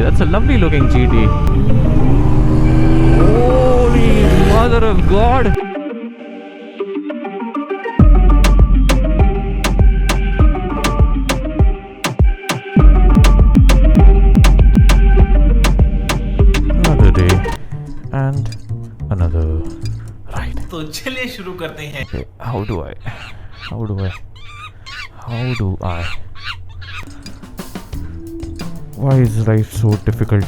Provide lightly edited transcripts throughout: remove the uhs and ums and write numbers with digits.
That's a lovely looking GT. Holy mother of God! Another day and another ride. तो चलिए शुरू करते हैं. Okay, how do I? Why is life so difficult?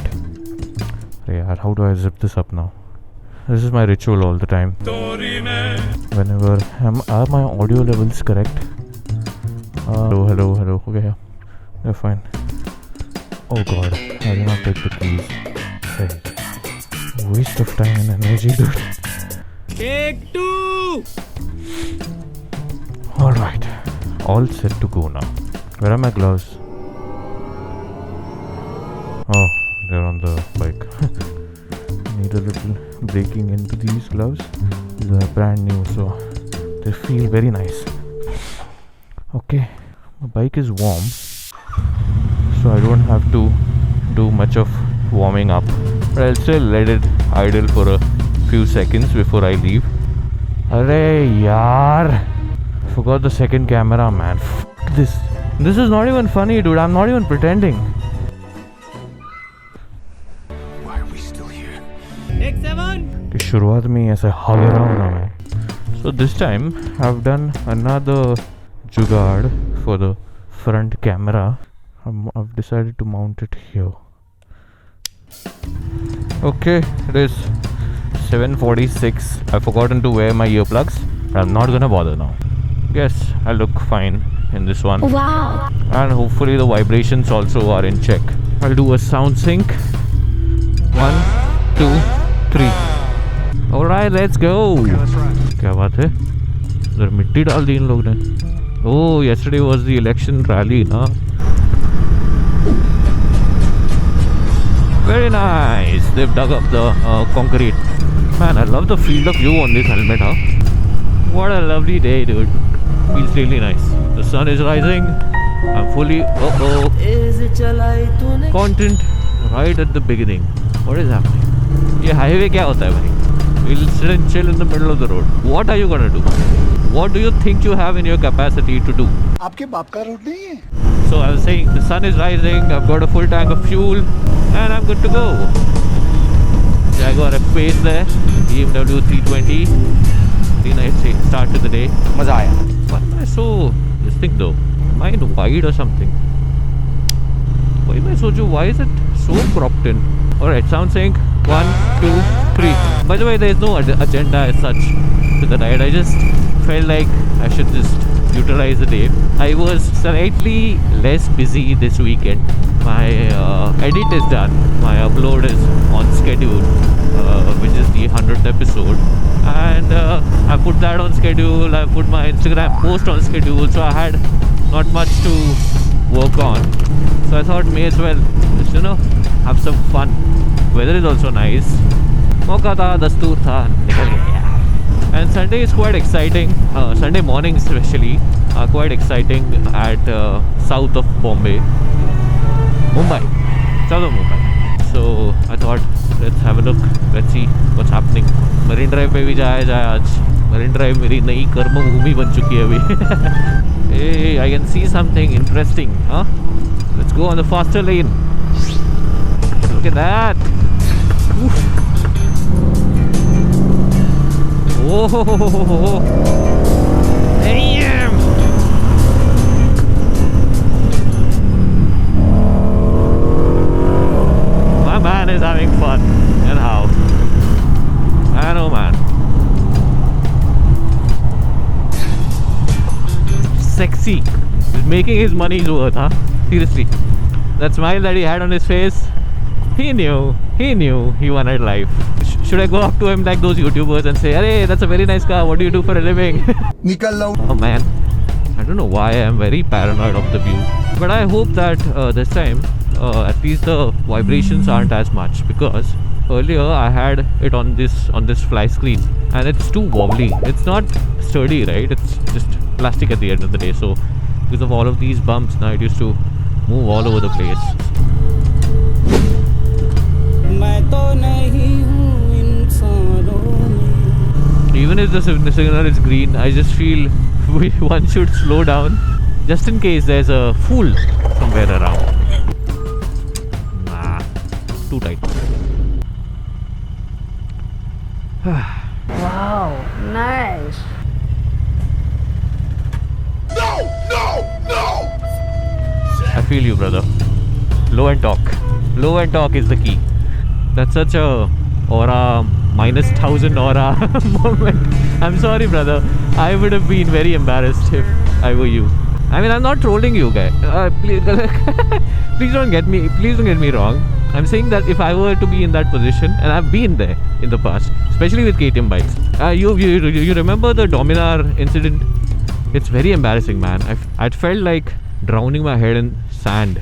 Hey yaar, how do I zip this up now? This is my ritual all the time. Whenever are my audio levels correct? Hello. Okay, yeah, they're fine. Oh God, I did not take the keys. Hey, waste of time and energy, dude. Take 2. All right, all set to go now. Where are my gloves? Oh, they're on the bike. Need a little breaking into these gloves. These are brand new, so they feel very nice. Okay, my bike is warm, so I don't have to do much of warming up. But I'll still let it idle for a few seconds before I leave. Arey yaar! Forgot the second camera, man. Fuck this. This is not even funny, dude. I'm not even pretending. Why are we still here? Take 7. कि शुरुआत में ही ऐसे हाल रहा हूँ ना मैं. So this time I've done another jugaad for the front camera. I've decided to mount it here. Okay, it is 7:46. I've forgotten to wear my earplugs. I'm not gonna bother now. Yes, I look fine in this one. Wow. And hopefully the vibrations also are in check. I'll do a sound sync. 1, 2, 3. Alright, let's go. क्या बात है? उधर मिट्टी डाल दी इन लोग ने. Oh, yesterday was the election rally, ना? Very nice. They've dug up the concrete. Man, I love the field of view on this helmet, huh? What a lovely day, dude. Feels really nice. The sun is rising. I'm fully content right at the beginning. What is happening? ये highway क्या होता है भाई? We'll sit and chill in the middle of the road. What are you gonna do? What do you think you have in your capacity to do? आपके बाप का road नहीं है. So I was saying the sun is rising. I've got a full tank of fuel, and I'm good to go. Jaguar F-Pace there. BMW 320. Really nice start to the day. मजा आया. Why am I so this thing though? Am I in wide or something? Why am I so? Why is it so cropped in? Alright, sound sync. 1, 2, 3. By the way, there is no agenda as such to the ride. I just felt like I should just utilize the day. I was slightly less busy this weekend. My edit is done. My upload is on schedule, which is the 100th episode. And I put that on schedule. I put my Instagram post on schedule. So I had not much to work on. So I thought may as well just, have some fun. Weather is also nice. मौका था, दस्तूर था, निकल गया. And Sunday is quite exciting. Sunday mornings especially are quite exciting at south of Bombay. Mumbai. South of Mumbai. So I thought let's have a look. Let's see what's happening. Marine Drive पे भी जाया जाए आज. Marine Drive मेरी नई कर्म भूमि बन चुकी है अभी. Hey, I can see something interesting, huh? Let's go on the faster lane. Look at that. Oof. Oh, damn. My man is having fun. And how? I know, man. Sexy. He's making his money's worth, huh? Seriously. That smile that he had on his face, he knew he wanted life. Should I go up to him like those YouTubers and say, "Hey, that's a very nice car. What do you do for a living?" Oh man, I don't know why I'm very paranoid of the view. But I hope that this time, at least the vibrations aren't as much, because earlier I had it on this fly screen and it's too wobbly. It's not sturdy, right? It's just plastic at the end of the day. So because of all of these bumps, now it used to move all over the place. Even if the signal is green, I just feel one should slow down just in case there's a fool somewhere around. Nah, too tight. Wow, nice. I feel you, brother. Low and talk. Low and talk is the key. That's such a aura, -1000 aura moment. I'm sorry, brother. I would have been very embarrassed if I were you. I mean, I'm not trolling you, guy. Please don't get me wrong. I'm saying that if I were to be in that position, and I've been there in the past, especially with KTM bikes. You remember the Dominar incident? It's very embarrassing, man. I'd felt like drowning my head in sand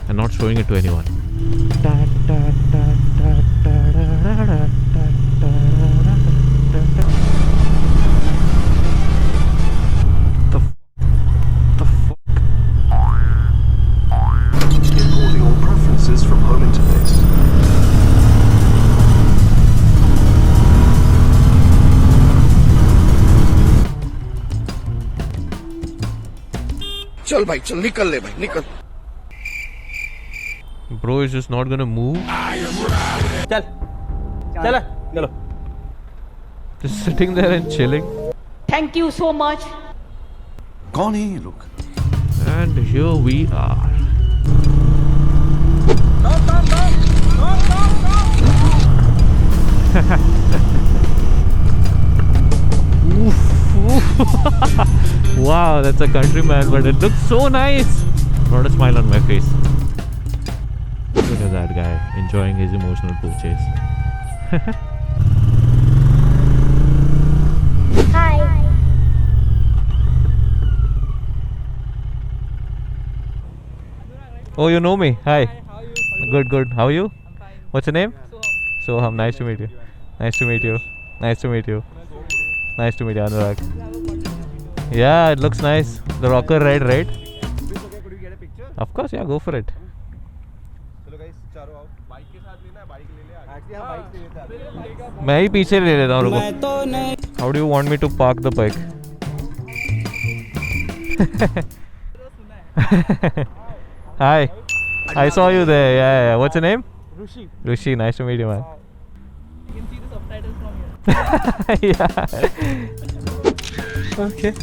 and not showing it to anyone. The fuck? Importing all preferences from home interface. चल भाई चल निकल ले भाई निकल Bro is just not gonna move. चल चल चलो Just sitting there and chilling. Thank you so much. कौन है ये लोग? And here we are. Wow, that's a countryman, but it looks so nice. Brought a smile on my face. Look at that guy enjoying his emotional purchase. Hi. Oh, you know me. Hi. Good, good. How are you? What's your name? Soham. Nice to meet you. Nice to meet you. Nice to meet you. Nice to meet you, Anurag. Yeah, it looks nice. The rocker red, right? Of course, yeah, go for it. मैं ही पीछे ले लेता हूँ रुको. How do you want me to park the bike? Hi. I saw you there. Yeah. What's your name? Rushi. Rushi. Nice to meet you, man. You can see the subtitles from here. Yeah. Okay.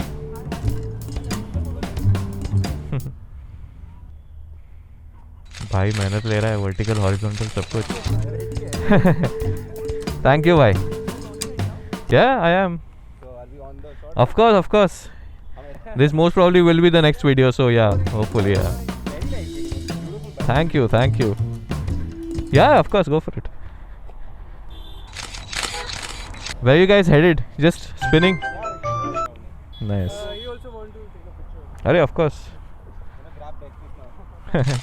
भाई मेहनत ले रहा है vertical horizontal सब कुछ. Thank you, bhai. Yeah, I am. So are we on the shot? Of course. This most probably will be the next video. So yeah, hopefully, yeah. Very nice. Beautiful bike. Thank you. Yeah, of course, go for it. Where you guys headed? Just spinning? Nice. You also want to take a picture? Arey, of course. I'm gonna grab back this now.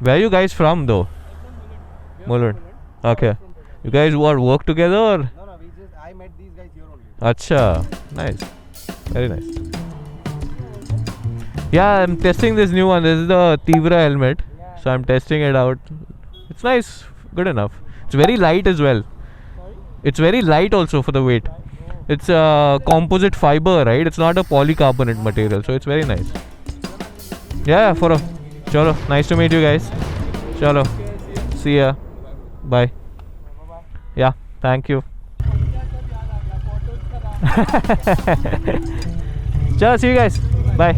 Where you guys from though? Mulund. Okay. You guys work together or? No, I met these guys here only. Acha. Nice. Very nice. Yeah, I'm testing this new one. This is the Tivra helmet. So I'm testing it out. It's nice. Good enough. It's very light as well. It's very light also for the weight. It's a composite fiber, right? It's not a polycarbonate material. So it's very nice. Yeah, for a... Chalo. Nice to meet you guys. Chalo. See ya. Bye. Yeah, thank you. Chalo, see you guys. Bye.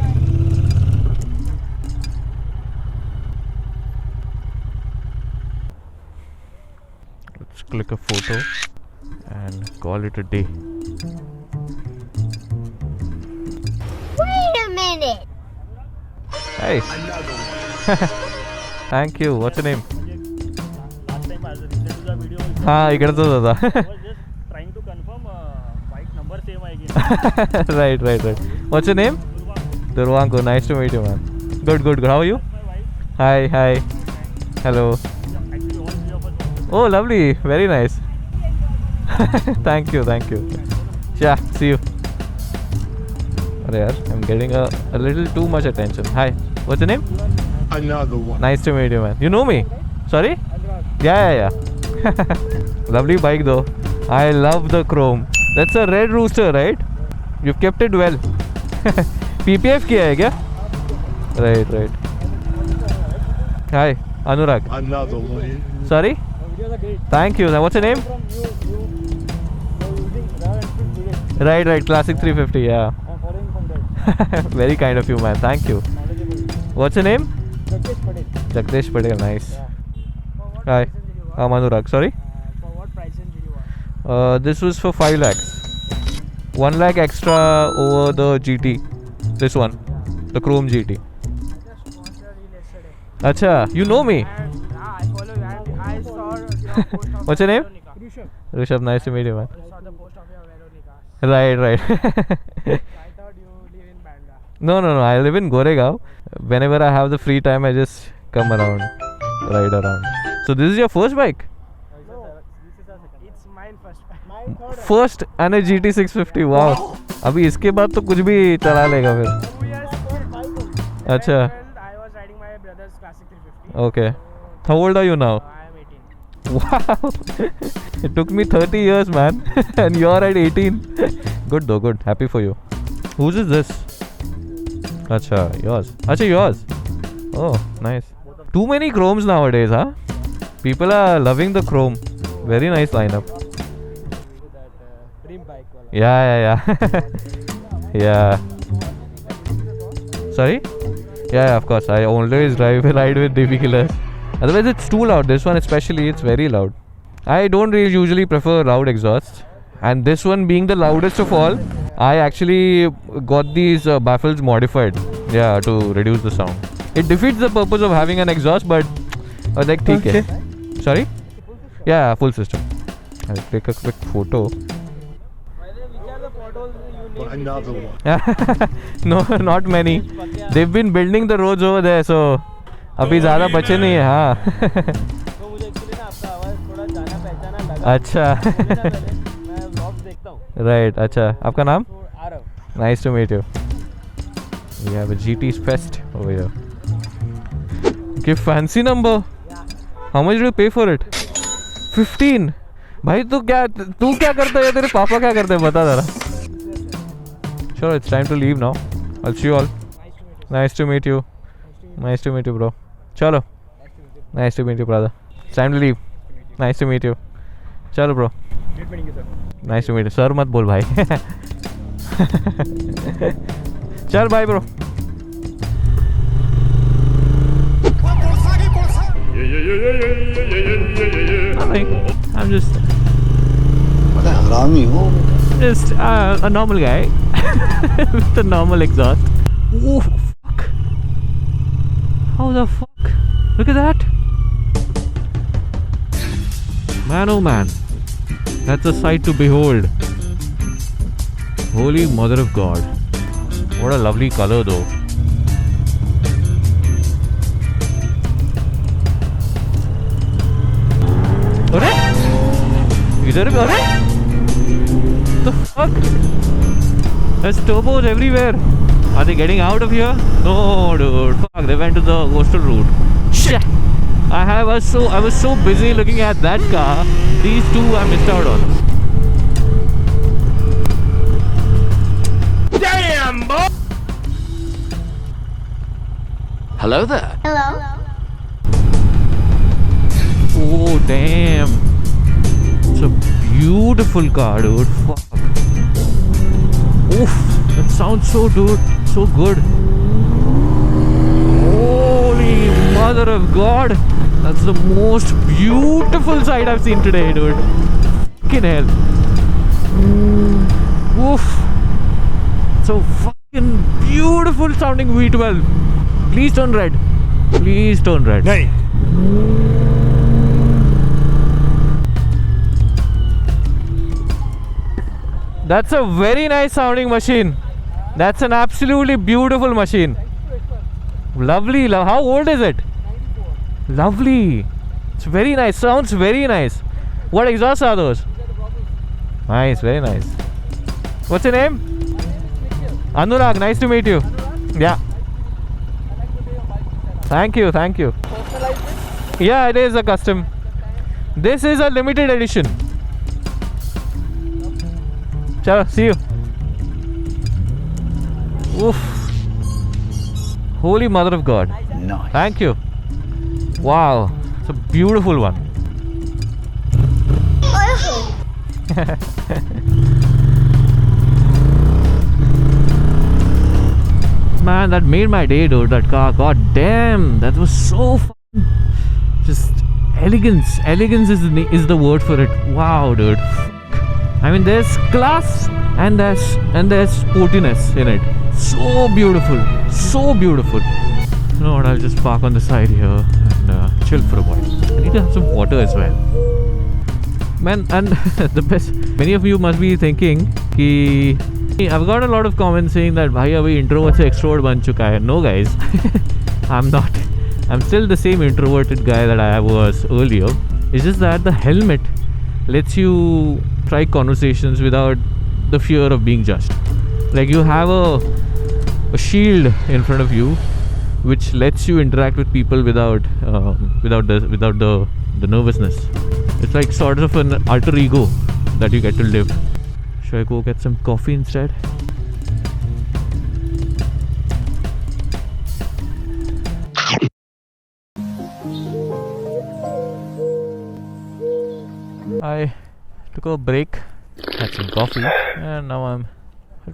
Let's click a photo and call it a day. Wait a minute. Hey. Thank you. What's your name? Last time as a recent to the video also, हाँ इकडचा होता. I was just trying to confirm bike number same आहे की Right. What's your name? Durvanko. Nice to meet you, man. Good. How are you? my wife. Hi. Hello. Actually all three of us. Oh, lovely. Very nice. Thank you. Yeah, see you. Arey yaar, I'm getting a little too much attention. Hi. What's your name? Another one. Nice to meet you, man. You know me? Sorry? Yeah. Lovely bike though. I love the chrome. That's a red rooster, right? You've kept it well. PPF किया है क्या? Right, right. Hi, Anurag. Another one. Sorry? Thank you. What's your name? Right, right. Classic 350. Yeah. I'm following from that. Very kind of you, man. Thank you. What's your name? Jagdish Patel. Jagdish Patel. Nice. For what Hi. price did you want? I'm Anurag. Sorry. For what price did you want? This was for 5 lakhs. 1 lakh extra over the GT. This one. The Chrome GT. I just watched your reel yesterday. Acha, you know me. And I follow you. And I saw your post of What's your name? Veronica. Rishabh. Rishabh, nice to meet you, man. I saw the post of your Veronica. Right, right. I thought you live in Bandra. No, no, no. I live in Goregaon. Whenever I have the free time, I just come around, ride around. So this is your first bike? No, this is a second. It's mine first. Mine third. First and a GT 650. Wow. अभी इसके बाद तो कुछ भी चला लेगा फिर. 2 years for bike only. अच्छा. I was riding my brother's classic 350. Okay. How old are you now? I am 18. Wow. It took me 30 years, man. And you're at 18. Good though, good. Happy for you. Whose is this? Acha, yours. Acha, yours. Oh, nice. Too many chromes nowadays, huh? People are loving the chrome. Very nice lineup. That dream bike. Yeah. Yeah. Sorry? Yeah, of course. I always ride with DB killers. Otherwise, it's too loud. This one especially, it's very loud. I don't really usually prefer loud exhausts. And this one being the loudest of all, I actually got these baffles modified. Yeah, to reduce the sound. It defeats the purpose of having an exhaust, but like, theek hai. Sorry? Yeah, full system. I'll take a quick photo. Which are the photos you need? Another one. No, not many. They've been building the roads over there, so अभी ज़्यादा बचे नहीं है. हाँ. तो मुझे actually ना आपका आवाज़ थोड़ा जाना पहचाना लगा. अच्छा. मैं व्लॉग्स देखता हूँ. Right. अच्छा. आपका नाम? तो Aarav. Nice to meet you. We have a GT's Fest over here. Okay, fancy number. How much did you pay for it? 15. भाई तू क्या करता है? तेरे पापा क्या करते हैं? बता जरा. Sure, it's time to leave now. I'll see you all. Nice to meet you. Nice to meet you, bro. Chalo. Nice to meet you, brother. It's time to leave. Nice to meet you. Chalo, bro. Great meeting you, sir. Nice to meet you. Sir मत बोल भाई. चल bye, bro. Nothing. I'm just a normal guy with a normal exhaust. Oh fuck! How the fuck? Look at that! Man, oh man, that's a sight to behold. Holy Mother of God! What a lovely color, though. अरे इधर भी अरे the fuck? There's turbos everywhere. Are they getting out of here? No, dude. Fuck, they went to the coastal route. Shit. I was so busy looking at that car. These two I missed out on. Damn, boy! Hello there. Oh damn. It's a beautiful car, dude. Fuck. Oof. That sounds so good. Holy Mother of God. That's the most beautiful sight I've seen today, dude. Fucking hell. Oof. So fucking beautiful sounding V12. Please turn red. Please turn red. Hey. That's a very nice sounding machine. That's an absolutely beautiful machine. Lovely. How old is it? 94. Lovely. It's very nice. Sounds very nice. What exhausts are those? Nice. Very nice. What's your name? Anurag. Nice to meet you. Yeah. Thank you. Yeah, it is a custom. This is a limited edition. Chalo, see you. Oof. Holy Mother of God. Nice. Thank you. Wow, it's a beautiful one. Man, that made my day, dude. That car, god damn, that was so fun. Just elegance. Elegance is the word for it. Wow, dude. I mean, there's class and there's sportiness in it. So beautiful, so beautiful. You know what? I'll just park on the side here and chill for a while. I need to have some water as well. Man, and the best. Many of you must be thinking, ki I've got a lot of comments saying that bhai abhi introvert se extrovert ban chuka hai. No guys, I'm not. I'm still the same introverted guy that I was earlier. It's just that the helmet lets you try conversations without the fear of being judged. Like you have a shield in front of you, which lets you interact with people without the nervousness. It's like sort of an alter ego that you get to live. Should I go get some coffee instead? I took a break, had some coffee, and now I'll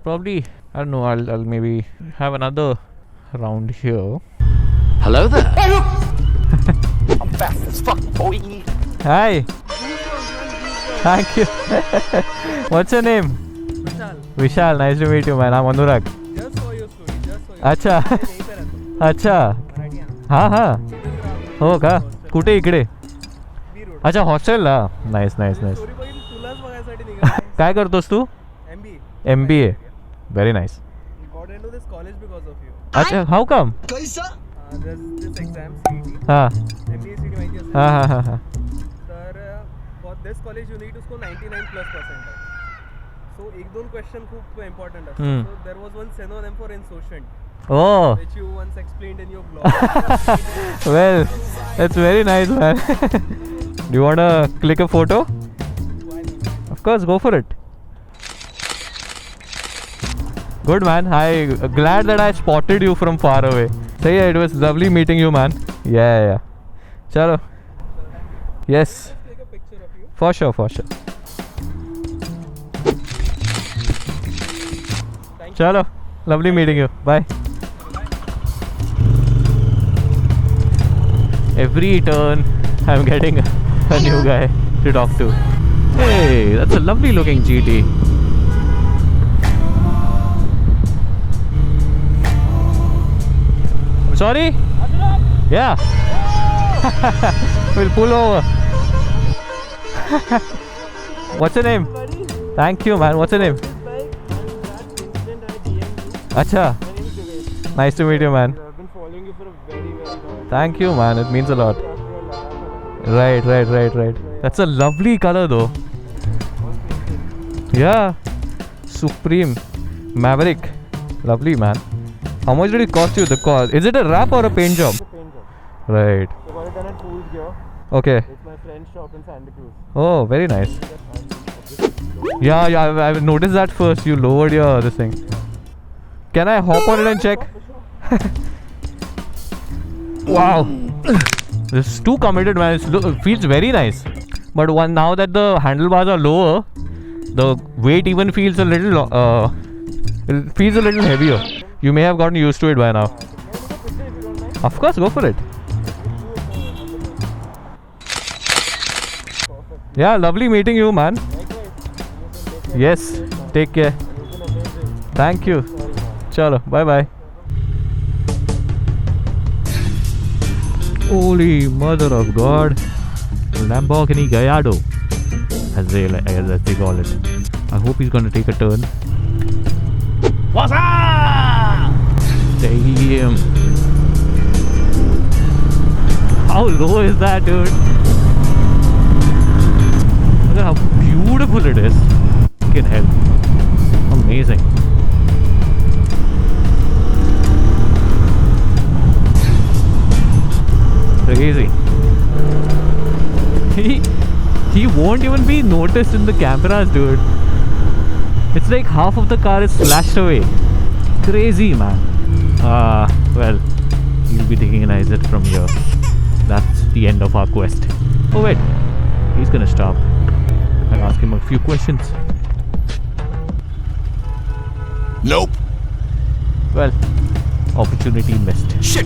probably, I don't know, I'll maybe have another round here. Hello there. I'm fast as fuck, boy. Hi. Thank you. What's your name? Vishal, Vishal, nice to meet you, man. I'm Anurag. just saw your story, just saw your अच्छा story. यहीं पे रहता हूँ, अच्छा मराठी आहे. हां हां हो का कुठे इकडे बी रोड. अच्छा हॉस्टेलला नाईस नाईस नाईस स्टोरी बघितली तुलाच बघायसाठी निघालो. काय करतोस तू MBA. MBA very nice Got into this college because of you. अच्छा हाऊ कम There's this exam CET. हां MBA CET माहिती असेल. हां हां हां हां तर for this college you need to score 99+ percentile. So एक दोन question खूप important असतात. Hmm. So there was one synonym for insouciant, Oh, which you once explained in your blog. well, that's very nice, man. Do you want to click a photo? Of course, go for it. Good, man. I'm glad that I spotted you from far away. So yeah, it was lovely meeting you, man. Yeah. Chalo. Yes, Take a picture of you. for sure, for sure. Thank you. Chalo, lovely meeting you. Bye. Every turn, I'm getting a new guy to talk to. Hey, that's a lovely looking GT. Sorry? Yeah. We'll pull over. What's your name? Thank you, man. What's your name? Acha. Nice to meet you, man. I've been following you for a very long Thank you, man. It means a lot. Right. That's a lovely color, though. Yeah. Supreme. Maverick. Lovely, man. How much did it cost you, the car? Is it a wrap or a paint job? paint job. Right. So got it done at Fools Gear. Okay. It's my friend's shop in Santa Cruz. Oh, very nice. Yeah, I've noticed that first. You lowered your this thing. Can I hop on it and check? Wow. This is too committed, man. It feels very nice. But now that the handlebars are lower, the weight even feels a little it feels a little heavier. You may have gotten used to it by now. Of course, go for it. Yeah, lovely meeting you, man. Yes, take care. Thank you. Chalo, bye bye. Holy Mother of God. Lamborghini Gallardo, as they call it. I hope he's gonna take a turn. What's up? Damn. How low is that, dude? Look at how beautiful it is. Fucking hell. Amazing. Crazy. won't even be noticed in the cameras, dude. It's like half of the car is flashed away. Crazy, man. Well, he'll be taking an exit from here. That's the end of our quest. Oh wait, he's gonna stop. I'll ask him a few questions. Nope. Well, opportunity missed. Shit.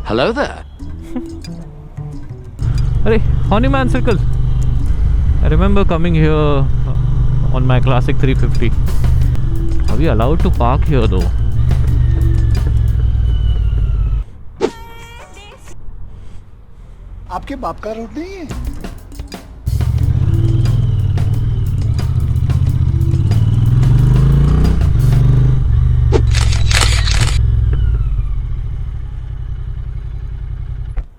Hello there. Hey, Honeyman Circle. I remember coming here on my classic 350. Are we allowed to park here though? आपके बाप का road नहीं है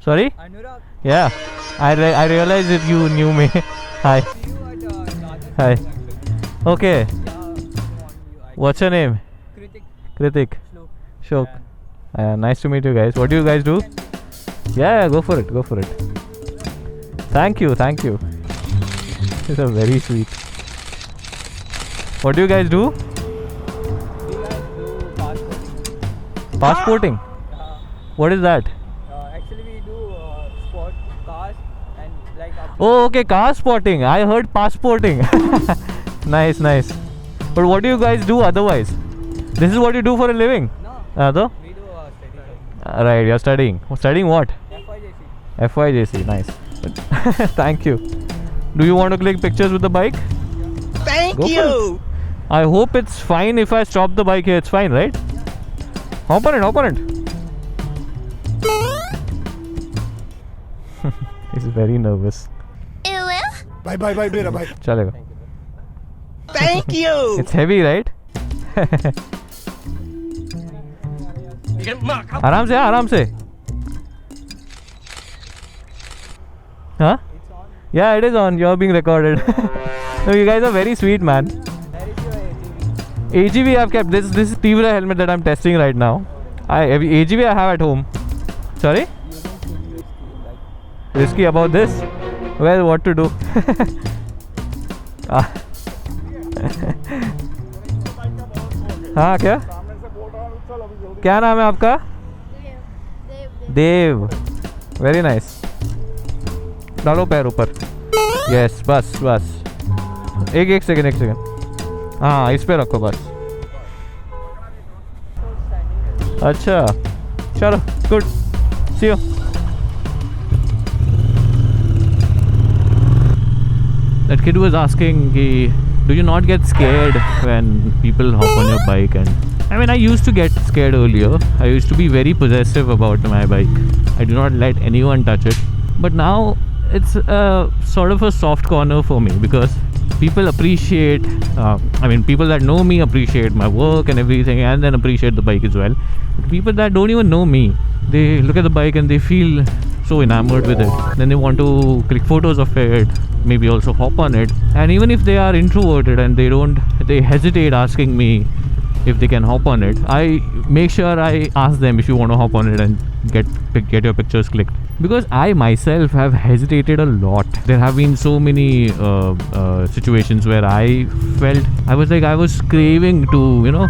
Sorry? Anurag, Yeah, I realized that you knew me. Hi. Hi. Okay. What's your name? Kritik. Shok. Nice to meet you guys. What do you guys do? Yeah, go for it. Go for it. Thank you. Thank you. These are very sweet. What do you guys do? Passporting. What is that? actually we do sport cars and like Oh, okay, car spotting. I heard passporting. Nice, nice. But what do you guys do otherwise? This is what you do for a living? no, Though? we do study Right, you're studying. Studying what? FYJC. FYJC, nice. Thank you. Do you want to click pictures with the bike? Thank Go for you. I hope it's fine if I stop the bike here. It's fine, right? Hop on it, hop on it. He's very nervous. भाई भाई भाई मेरा भाई Chalega. Thank you. It's heavy, right? आराम से, आराम से. Huh? Yeah, it is on. You're being recorded. No, you guys are very sweet, man. AGV I've kept. This is Tivra helmet that I'm testing right now. AGV I have at home. Sorry? Risky about this? Well, what to do? हाँ क्या? क्या नाम है आपका? देव. Very nice. डालो पैर ऊपर. Yes, बस बस. एक सेकंड. हाँ, इस पे रखो बस. अच्छा, चलो, good. See you. That kid was asking, do you not get scared when people hop on your bike? And I mean, I used to get scared earlier. I used to be very possessive about my bike. I do not let anyone touch it. But now it's sort of a soft corner for me because people appreciate, people that know me appreciate my work and everything, and then appreciate the bike as well. But people that don't even know me, they look at the bike and they feel so enamored with it. Then they want to click photos of it, maybe also hop on it. And even if they are introverted and they hesitate asking me if they can hop on it, I make sure I ask them if you want to hop on it and get your pictures clicked. Because I myself have hesitated a lot. There have been so many situations where I felt I was craving to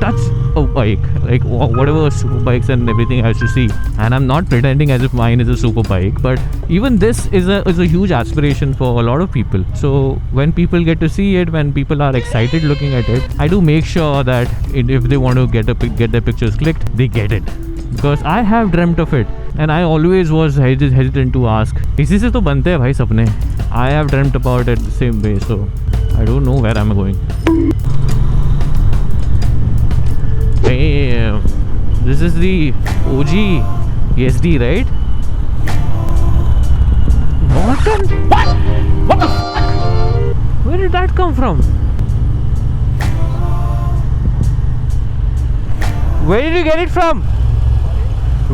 touch a bike, like whatever super bikes and everything I used to see. And I'm not pretending as if mine is a super bike, but even this is a huge aspiration for a lot of people. So when people get to see it, when people are excited looking at it, I do make sure that if they want to get their pictures clicked, they get it. Because I have dreamt of it and I always was hesitant to ask. इसी से तो बनते हैं भाई सपने. I have dreamt about it the same way, so I don't know where I'm going. Damn, this is the OG ESD, right? What the fuck? Where did that come from? Where did you get it from?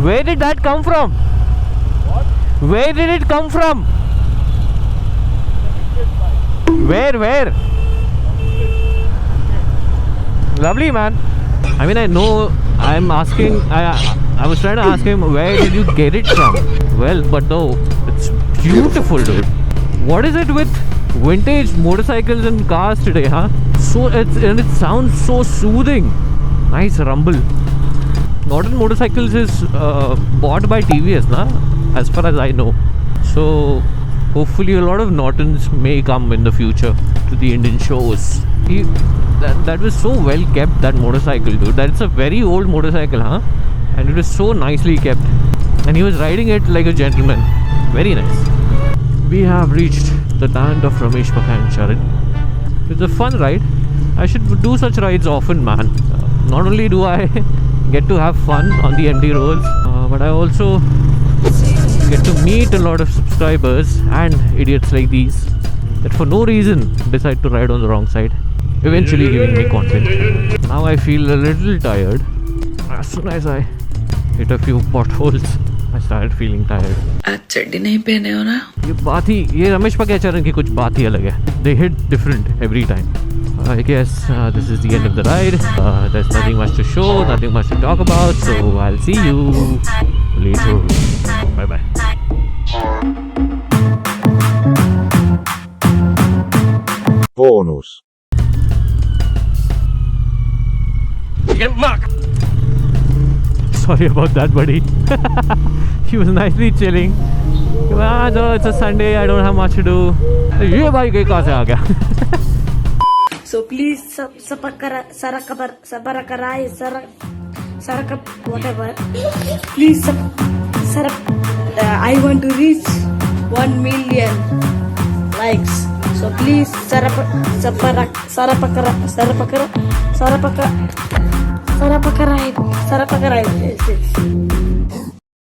Where did that come from? What? Where did it come from? Where? Lovely, man. I mean, I know I'm asking, I was trying to ask him, where did you get it from? Well, but no, it's beautiful, dude. What is it with vintage motorcycles and cars today, huh? And it sounds so soothing. Nice rumble. Norton Motorcycles is bought by TVS, na? As far as I know. So hopefully a lot of Nortons may come in the future to the Indian shows. That was so well kept, that motorcycle, dude. That's a very old motorcycle, huh? And it was so nicely kept. And he was riding it like a gentleman. Very nice. We have reached the land of Ramesh Paka and Charan. It's a fun ride. I should do such rides often, man. Not only do I get to have fun on the MD roads, but I also get to meet a lot of subscribers and idiots like these that for no reason decide to ride on the wrong side, eventually giving me content. Now I feel a little tired. As soon as I hit a few potholes, I started feeling tired. आज चड्डी नहीं पहने हो ना? ये रमेश पकाचारण की कुछ बात ही अलग है. They hit different every time. I guess this is the end of the ride. There's nothing much to show, nothing much to talk about, so I'll see you later. Bye bye. Bonus. Sorry about that, buddy. He was nicely chilling. It's a Sunday, I don't have much to do. ये भाई के कहाँ से आ गया? So please whatever. Please I want to reach 1 million likes. So please sarapakarai.